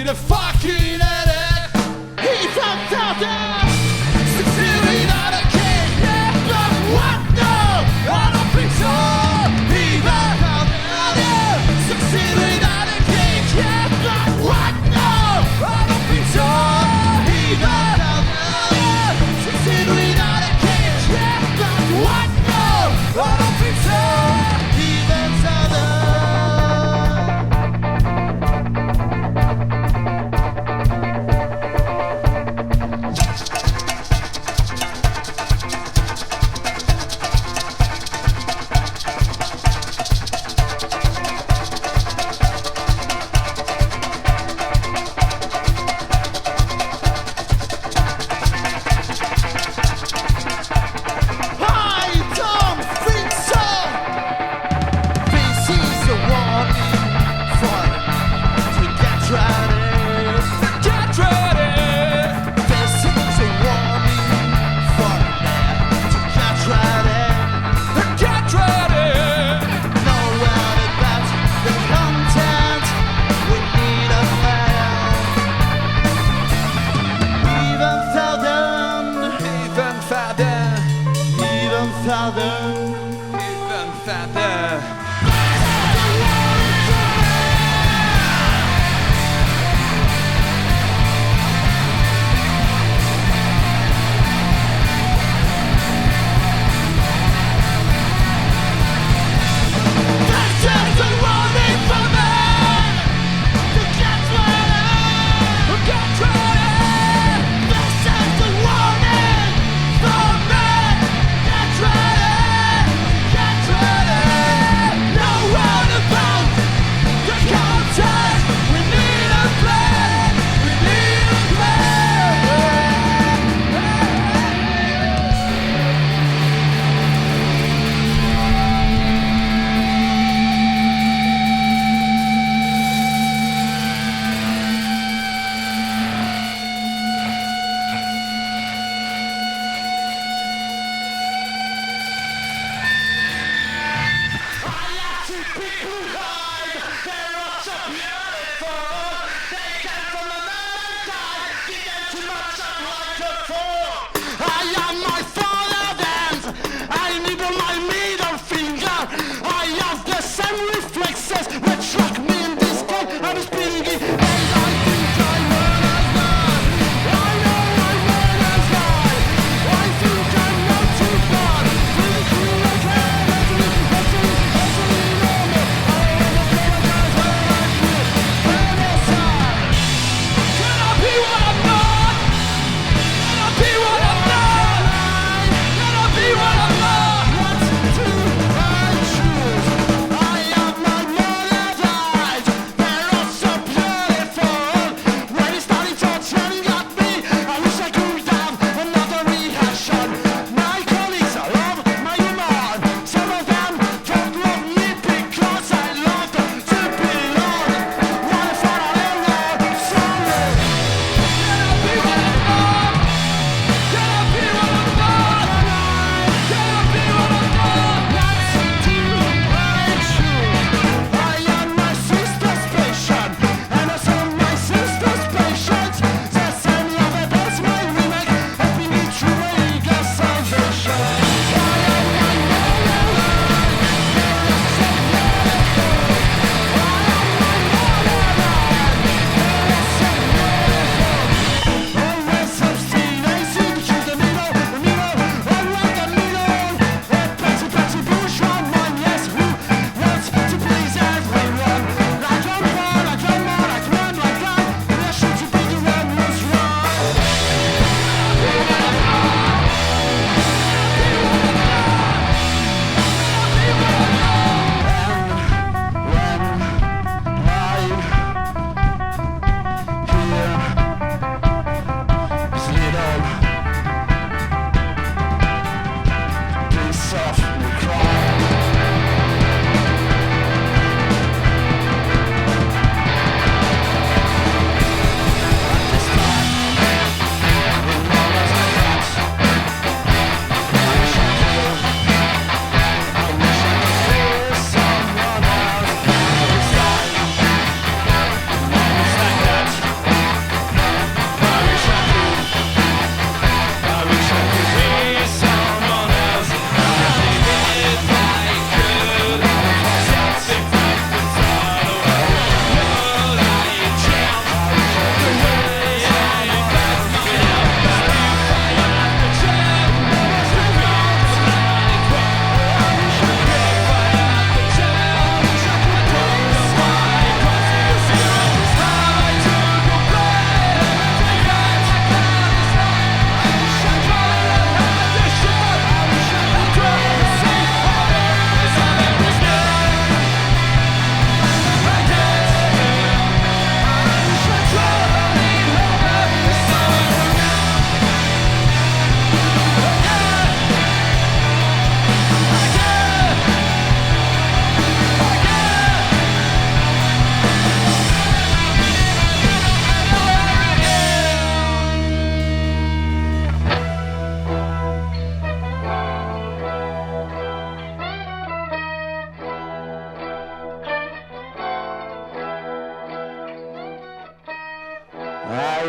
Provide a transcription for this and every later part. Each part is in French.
the fucking headache. He fucked out there. Sincerely not a king, yeah, but what? No, I don't think so. Even out there. Sincerely not a king, yeah, but what? No, I don't think so. Even out there. Sincerely not a king, yeah, but what? No, I don't think so. Even out there. I don't think so. This is a warning for to get ready. Get ready. This is a warning for to get ready. Get ready. Know what about the content? We need a file. Even thousand. Even thousand. Even thousand. Even thousand. That's just a warning for me to get ready. Get ready. That's just a warning for me. Get ready. Get ready. Know what about the content? We need a plan. We need a plan. I like to be who hide. They're all so beautiful. They came from a mankind. Didn't too much of like a fool. I am my father's. I need my middle finger. I have the same reflexes that struck me in this game. I'm speaking and I think I wanna die. I know I wanna die. I think I'm not too bad. Thinking like I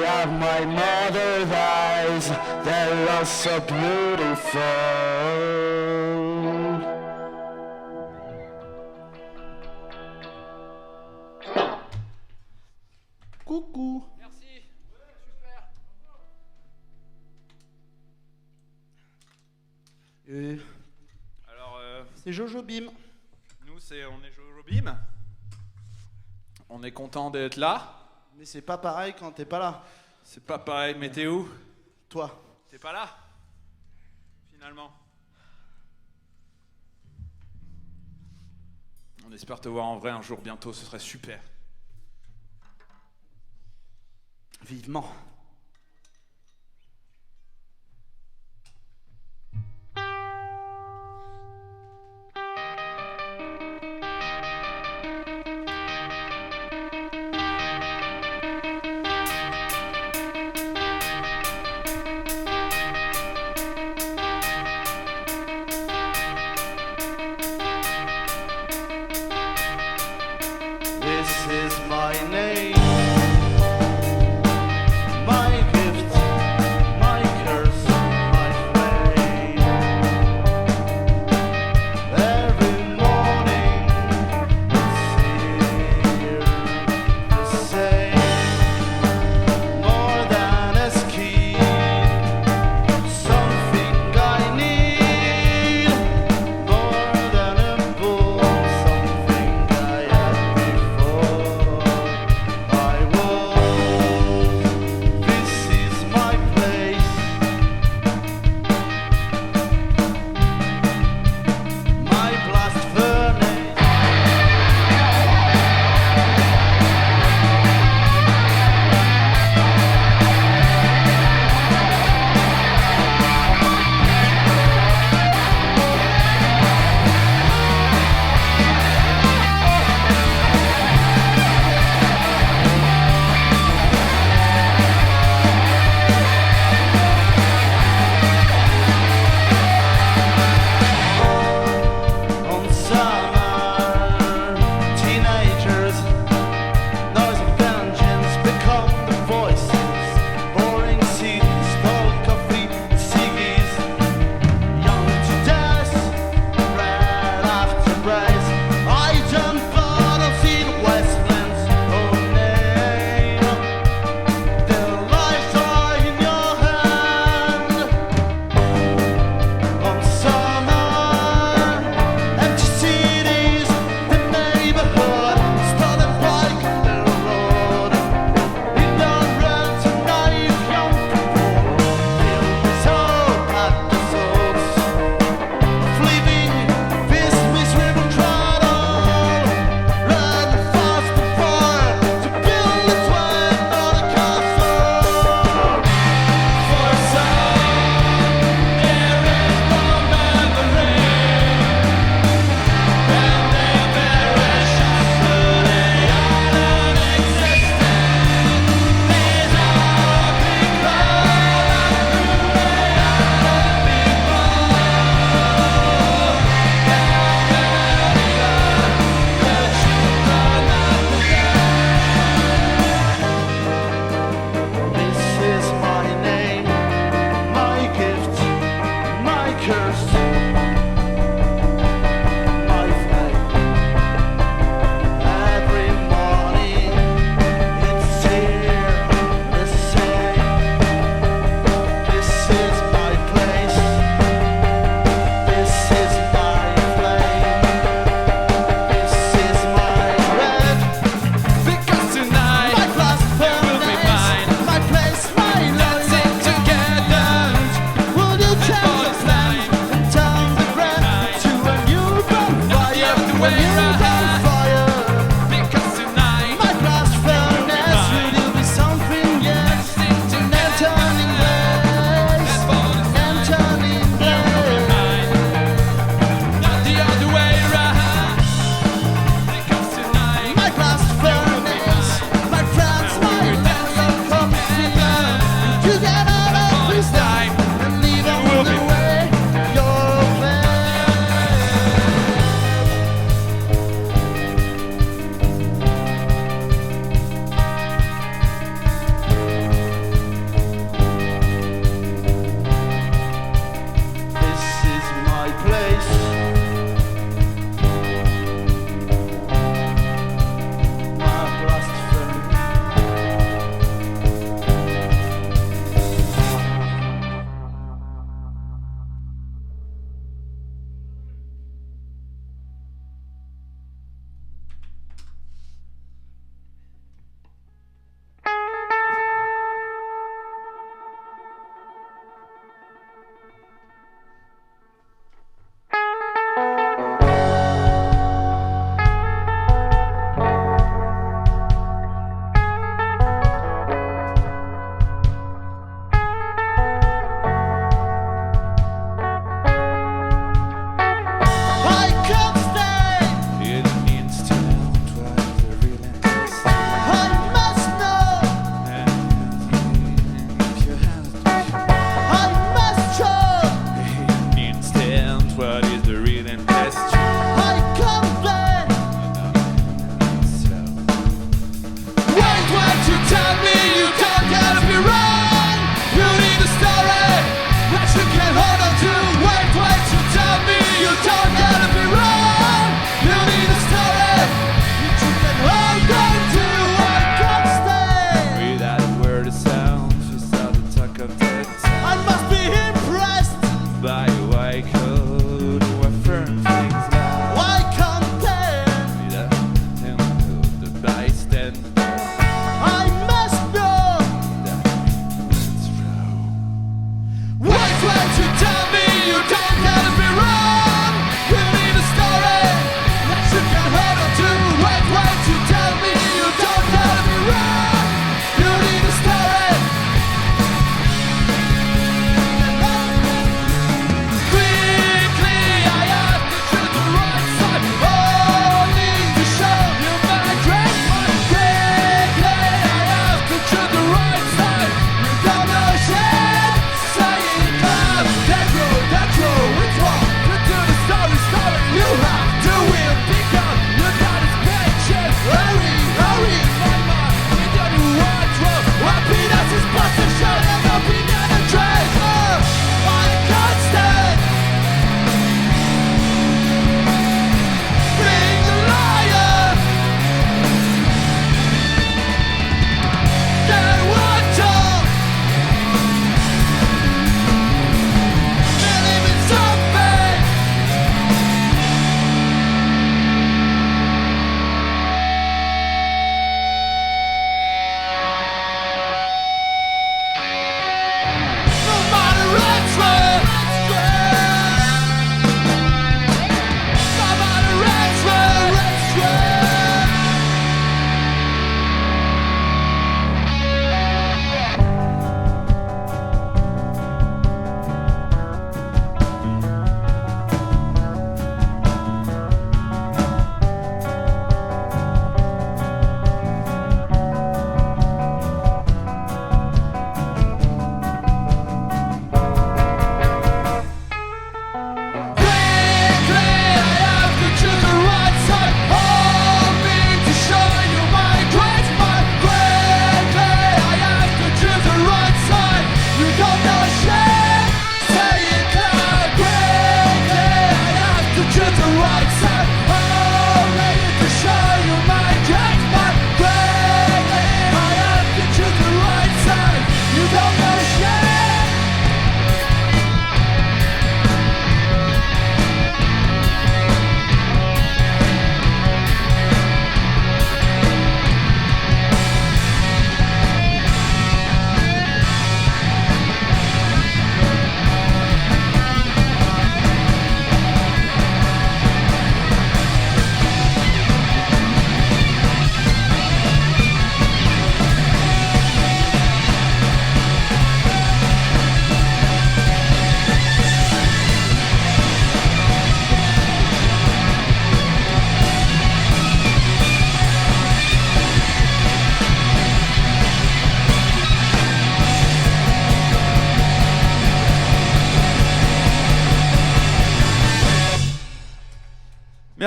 have my mother's eyes, they're all so beautiful. Coucou. Merci. Super. Alors, C'est Jojo Bim. nous, on est Jojo Bim. On est content d'être là. Mais c'est pas pareil quand t'es pas là. C'est pas pareil, mais t'es où? Toi. T'es pas là? Finalement. On espère te voir en vrai un jour bientôt, ce serait super. Vivement. This is my name, my gift, my curse, my fate. Every morning it's here the same, more than a ski, something I need, more than a book, something I had before.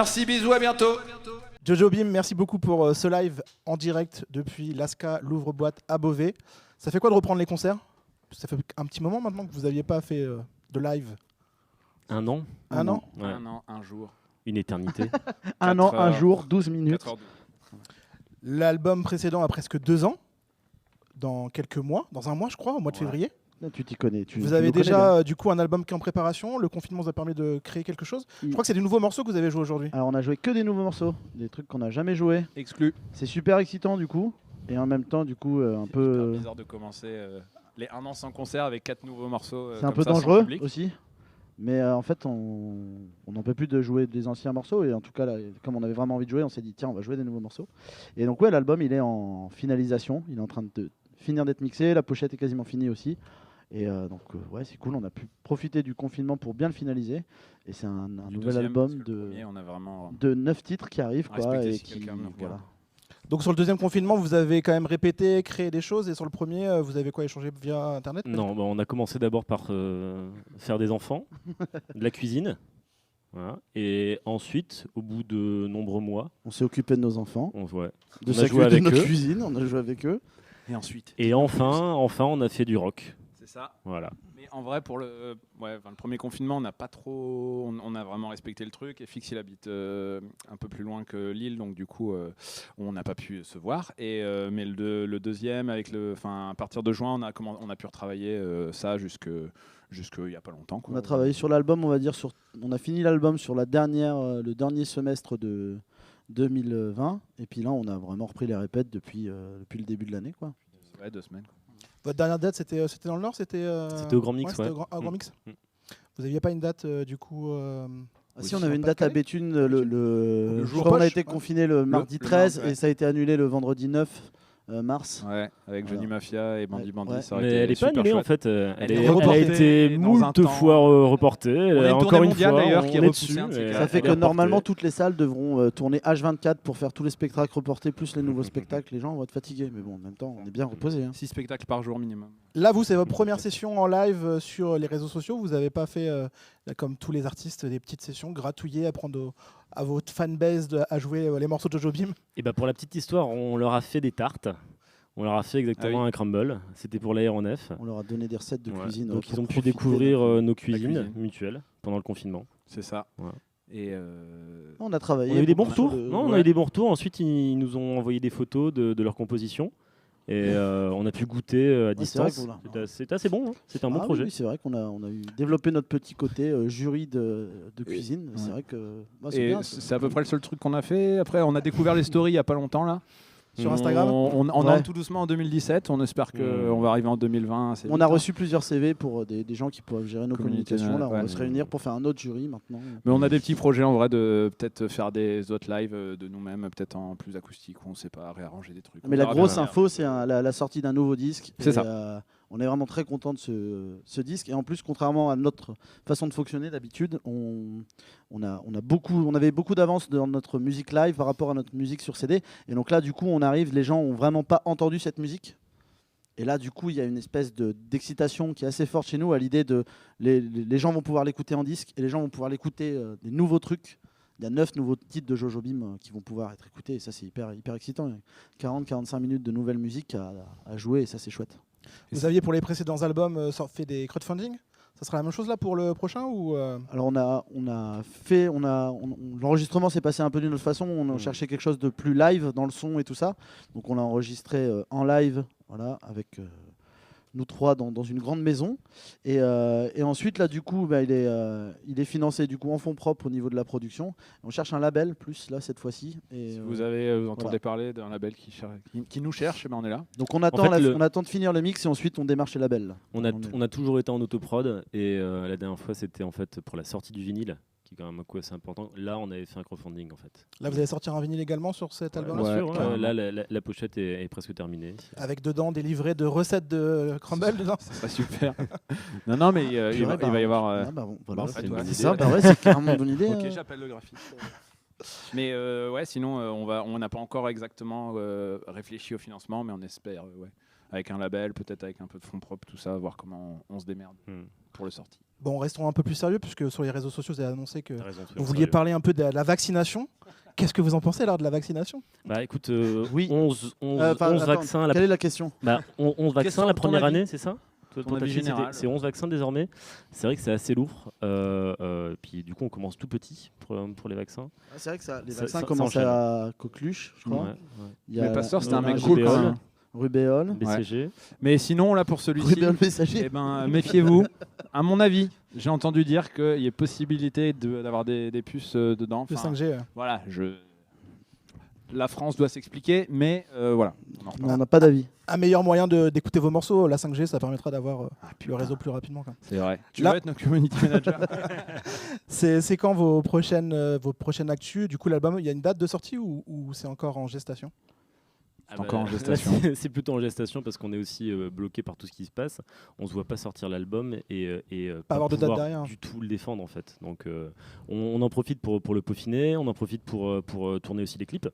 Merci, bisous, à bientôt. Jojo Bim, merci beaucoup pour ce live en direct depuis l'Asca Louvre-Boîte à Beauvais. Ça fait quoi de reprendre les concerts? Ça fait un petit moment maintenant que vous n'aviez pas fait de live. Un an. Un an? Ouais. Un an, un jour. Une éternité. Un an, 4 un heures. jour, 12 minutes. 4h12. L'album précédent a presque 2 ans. Dans quelques mois, dans un mois je crois, au mois de Ouais. février. Là, tu t'y connais. Vous avez déjà du coup un album qui est en préparation. Le confinement vous a permis de créer quelque chose. Je crois que c'est des nouveaux morceaux que vous avez joués aujourd'hui. Alors, on a joué que des nouveaux morceaux, des trucs qu'on n'a jamais joués. Exclu. C'est super excitant du coup. Et en même temps, du coup, un C'est peu. super bizarre de commencer les 1 an sans concert avec 4 nouveaux morceaux. C'est un comme peu ça, sans dangereux public. aussi. Mais en fait, on n'en peut plus de jouer des anciens morceaux. Et en tout cas, là, comme on avait vraiment envie de jouer, on s'est dit tiens, on va jouer des nouveaux morceaux. Et donc, ouais, l'album, il est en finalisation. Il est en train de finir d'être mixé. La pochette est quasiment finie aussi. Et donc, ouais, c'est cool. On a pu profiter du confinement pour bien le finaliser. Et c'est un Du nouvel deuxième, album parce que le premier, on a vraiment de 9 titres qui arrivent. Quoi, respecté et si qui, quelqu'un me regarde. voilà. Donc sur le deuxième confinement, vous avez quand même répété, créé des choses. Et sur le premier, vous avez quoi, échangé via Internet? Non, on a commencé d'abord par faire des enfants, de la cuisine. Voilà. Et ensuite, au bout de nombreux mois, On s'est occupé de nos enfants, on, ouais. de On a s'occuper joué de avec notre eux. cuisine. On a joué avec eux. Et ensuite. Et enfin, on a fait du rock. C'est ça. Voilà. Mais en vrai, pour le premier confinement, on n'a pas trop. On a vraiment respecté le truc. Et Fix, il habite un peu plus loin que Lille, donc du coup, on n'a pas pu se voir. Mais le deuxième, à partir de juin, on a pu retravailler ça jusque il n'y a pas longtemps. Quoi. On a travaillé sur l'album, on va dire, on a fini l'album sur le dernier semestre de 2020. Et puis là, on a vraiment repris les répètes depuis le début de l'année, quoi. Ouais, 2 semaines. Quoi. Votre dernière date, c'était dans le Nord, c'était C'était au Grand Mix, c'était ouais. au Grand Mm. Mix. Mm. Vous n'aviez pas une date du coup Ah Oui, si, on sur avait une le date à Pas-de-Calais Béthune Le je jour crois qu'on a poche, été ouais. confiné le mardi le 13 mardi, ouais. et ça a été annulé le vendredi 9 mars. Ouais, avec Johnny Mafia et Bandit Ouais, Bandit. ouais. Ça aurait Mais été elle n'est pas super annulée en chouette. fait. Elle, est elle a reportée été dans un moult temps. fois reportée. On a une Encore tournée une mondiale, fois, d'ailleurs, on qui est est repoussée dessus. un de ces et quatre. Ça fait elle que est reportée. normalement toutes les salles devront tourner H24 pour faire tous les spectacles reportés plus les nouveaux spectacles. Les gens vont être fatigués, mais bon, en même temps, on est bien reposé. 6 spectacles par jour minimum. Là, vous, c'est votre première session en live sur les réseaux sociaux. Vous n'avez pas fait, comme tous les artistes, des petites sessions gratouillées, apprendre à votre fanbase à jouer les morceaux de Jojo Bim. Et bah pour la petite histoire, on leur a fait des tartes. On leur a fait exactement Ah oui. un crumble. C'était pour l'aéronef. On leur a donné des recettes de Ouais. cuisine. Donc pour ils ont pu profiter découvrir de- nos cuisines cuisine. mutuelles pendant le confinement. C'est ça. Ouais. Et On a travaillé. On a eu des bons beaucoup sur retours. le- Non, on a eu des bons retours. Ensuite, ils nous ont envoyé des photos de leur composition. Et on a pu goûter à c'est vrai distance. que voilà. C'était assez bon. Hein. C'était un bon Ah oui, projet. oui, c'est vrai qu'on a eu développé notre petit côté jury de cuisine. C'est vrai que c'est Et bien. c'est à peu près le seul truc qu'on a fait. Après, on a découvert les stories il n'y a pas longtemps là. Sur Instagram. On Ouais. entre tout doucement en 2017. On espère qu'on va arriver en 2020. assez On vite, a hein. reçu plusieurs CV pour des gens qui peuvent gérer nos Communauté, communications. Là, on ouais. va se réunir pour faire un autre jury maintenant. Mais on a des petits projets en vrai de peut-être faire des autres lives de nous-mêmes, peut-être en plus acoustique ou on sait pas, réarranger des trucs. Mais On la verra grosse bien. info, c'est la sortie d'un nouveau disque. C'est Et, ça. on est vraiment très content de ce disque. Et en plus, contrairement à notre façon de fonctionner d'habitude, on avait beaucoup d'avance dans notre musique live par rapport à notre musique sur CD. Et donc là, du coup, on arrive, les gens ont vraiment pas entendu cette musique. Et là, du coup, il y a une espèce d'excitation qui est assez forte chez nous à l'idée de les gens vont pouvoir l'écouter en disque et les gens vont pouvoir l'écouter des nouveaux trucs. Il y a 9 nouveaux titres de Jojo Bim qui vont pouvoir être écoutés et ça, c'est hyper excitant. Il y a 40-45 minutes de nouvelle musique à jouer et ça, c'est chouette. Vous aviez pour les précédents albums fait des crowdfunding. Ça sera la même chose là pour le prochain ou Alors l'enregistrement s'est passé un peu d'une autre façon. On a cherché quelque chose de plus live dans le son et tout ça. Donc on l'a enregistré en live, voilà, avec nous trois dans une grande maison. Et ensuite là, du coup, il est financé du coup en fonds propres au niveau de la production. On cherche un label plus là cette fois-ci. Et, Si vous entendez parler d'un label qui nous cherche, ben on est là. donc on attend, fait, on attend de finir le mix et ensuite on démarche les labels. On a toujours été en autoprod et la dernière fois c'était en fait pour la sortie du vinyle qui est quand même un coup assez important. Là on avait fait un crowdfunding en fait. là vous allez sortir un vinyle également sur cet album Bien Ouais, sûr, carrément. là la pochette est presque terminée. avec dedans des livrets de recettes de crumble dedans. Ça serait super. non, mais il va y avoir. Voilà, Bon, c'est c'est une bonne c'est idée. ça, c'est carrément une bonne idée. Ok, j'appelle le graphiste. Mais ouais, sinon on n'a pas encore exactement réfléchi au financement, mais on espère, avec un label, peut-être avec un peu de fonds propres, tout ça, voir comment on se démerde pour le sortie. Bon, restons un peu plus sérieux, puisque sur les réseaux sociaux, vous avez annoncé que T'as raison, vous vouliez parler un peu de la vaccination. Qu'est-ce que vous en pensez alors de la vaccination? Bah écoute, Oui. 11 Attends, vaccins. Quelle est la question? 11 vaccins la ton première avis année, c'est ça? Toi, Ton ta avis fille, général. c'est 11 vaccins désormais. C'est vrai que c'est assez lourd. Puis du coup, on commence tout petit pour les vaccins. C'est vrai que les Ça- vaccins ça commencent enchaîne. à Coqueluche, je crois. Ouais, ouais. Il y a Mais Pasteur, c'était un mec Rubéole, cool quand même. Rubéole. BCG. Mais sinon, là, pour celui-ci, Rubéole messager. eh ben, méfiez-vous. À mon avis, j'ai entendu dire qu'il y a possibilité d'avoir des puces dedans. Le Enfin, 5G. Voilà, la France doit s'expliquer, mais voilà. On en Mais reparlera. on n'a pas d'avis. Un meilleur moyen d'écouter vos morceaux, la 5G, ça permettra d'avoir le réseau plus rapidement. Quand même. C'est vrai. Tu Là- veux être notre community manager? C'est quand vos prochaines actus? Du coup, l'album, il y a une date de sortie ou c'est encore en gestation? C'est encore en là, gestation. c'est plutôt en gestation parce qu'on est aussi bloqué par tout ce qui se passe. On se voit pas sortir l'album et pas avoir de date pouvoir derrière. du tout le défendre en fait. Donc on en profite pour le peaufiner, on en profite pour tourner aussi les clips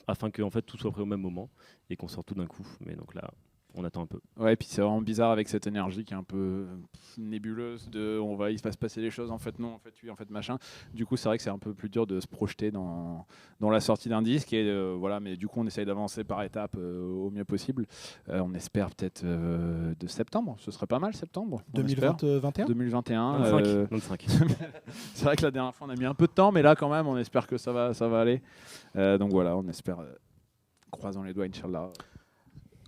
afin que en fait tout soit prêt au même moment et qu'on sorte tout d'un coup. Mais donc là, on attend un peu. Ouais, et puis c'est vraiment bizarre avec cette énergie qui est un peu nébuleuse de il va se passer des choses, en fait non, en fait oui, en fait machin. Du coup, c'est vrai que c'est un peu plus dur de se projeter dans la sortie d'un disque et voilà, mais du coup, on essaye d'avancer par étapes au mieux possible. On espère peut-être de septembre, ce serait pas mal septembre. on espère. 2021 2021. 25. C'est vrai que la dernière fois, on a mis un peu de temps, mais là quand même, on espère que ça va aller. Donc voilà, on espère croisons les doigts, Inch'Allah.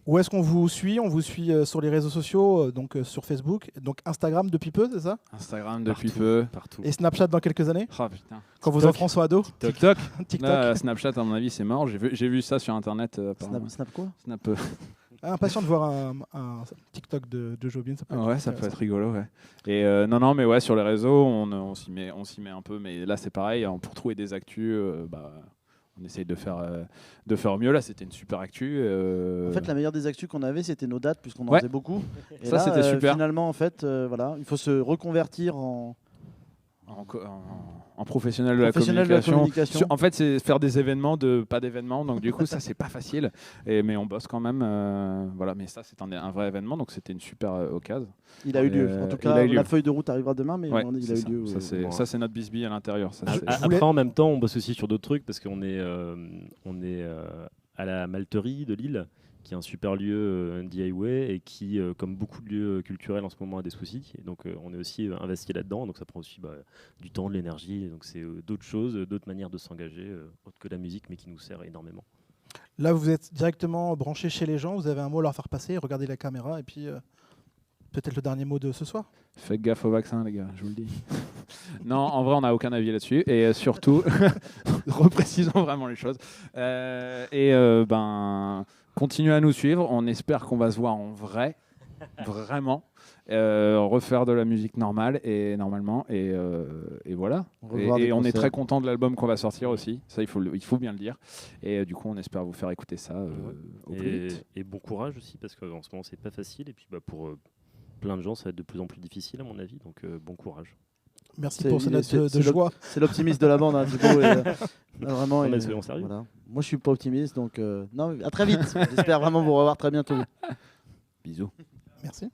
Où est-ce qu'on vous suit? On vous suit sur les réseaux sociaux, donc sur Facebook, donc Instagram depuis peu, c'est ça? Instagram depuis Partout. peu. Partout. Et Snapchat dans quelques années? Oh putain. Quand vos TikTok. enfants sont ados? TikTok. TikTok. Là, Snapchat, à mon avis, c'est mort. J'ai vu ça sur Internet. apparemment. Snap quoi? Snap. Impatient de voir un TikTok de Jobin. Ça peut être Ouais, ça peut intéressant. être rigolo. Ouais. Et non, mais ouais, sur les réseaux, on s'y met un peu. Mais là, c'est pareil. Pour trouver des actus, on essaye de faire au mieux. Là, c'était une super actu. En fait, la meilleure des actus qu'on avait, c'était nos dates, puisqu'on en Ouais. faisait beaucoup. Et Ça, là, c'était super. Finalement, en fait, voilà, il faut se reconvertir en En professionnel de la professionnel de la communication. communication. En fait, c'est faire des événements pas d'événements. Donc, du coup, ça, c'est pas facile. Mais on bosse quand même. Voilà. Mais ça, c'est un vrai événement. Donc, c'était une super occasion. Il a eu lieu. En tout il a cas, eu lieu. la feuille de route arrivera demain, mais Ouais, il a eu c'est lieu. ça. Bon. Ça, c'est notre bisbille à l'intérieur. Ça, c'est- Après, en même temps, on bosse aussi sur d'autres trucs parce qu'on est, à la Malterie de Lille, qui est un super lieu DIY et qui, comme beaucoup de lieux culturels en ce moment, a des soucis. Et donc, on est aussi investi là-dedans. Donc, ça prend aussi du temps, de l'énergie. Donc, c'est d'autres choses, d'autres manières de s'engager, autre que la musique, mais qui nous sert énormément. Là, vous êtes directement branché chez les gens. Vous avez un mot à leur faire passer. Regardez la caméra et puis peut-être le dernier mot de ce soir. Faites gaffe au vaccin, les gars, je vous le dis. Non, en vrai, on n'a aucun avis là-dessus. Et surtout, reprécisons vraiment les choses. Continuez à nous suivre. On espère qu'on va se voir en vrai, vraiment. Refaire de la musique normale et normalement. Et voilà. Revoir Et des on est concerts. très content de l'album qu'on va sortir aussi. Ça, il faut bien le dire. Et du coup, on espère vous faire écouter ça au plus vite. Et bon courage aussi, parce qu'en ce moment, c'est pas facile. Et puis, pour plein de gens, ça va être de plus en plus difficile, à mon avis. Donc, bon courage. Merci C'est- pour ces notes de c'est joie. C'est l'optimiste de la bande, hein, Thibaut. Vraiment, Non, mais et, soyons sérieux. voilà. Moi, je suis pas optimiste, donc non, à très vite. J'espère vraiment vous revoir très bientôt. Bisous. Merci.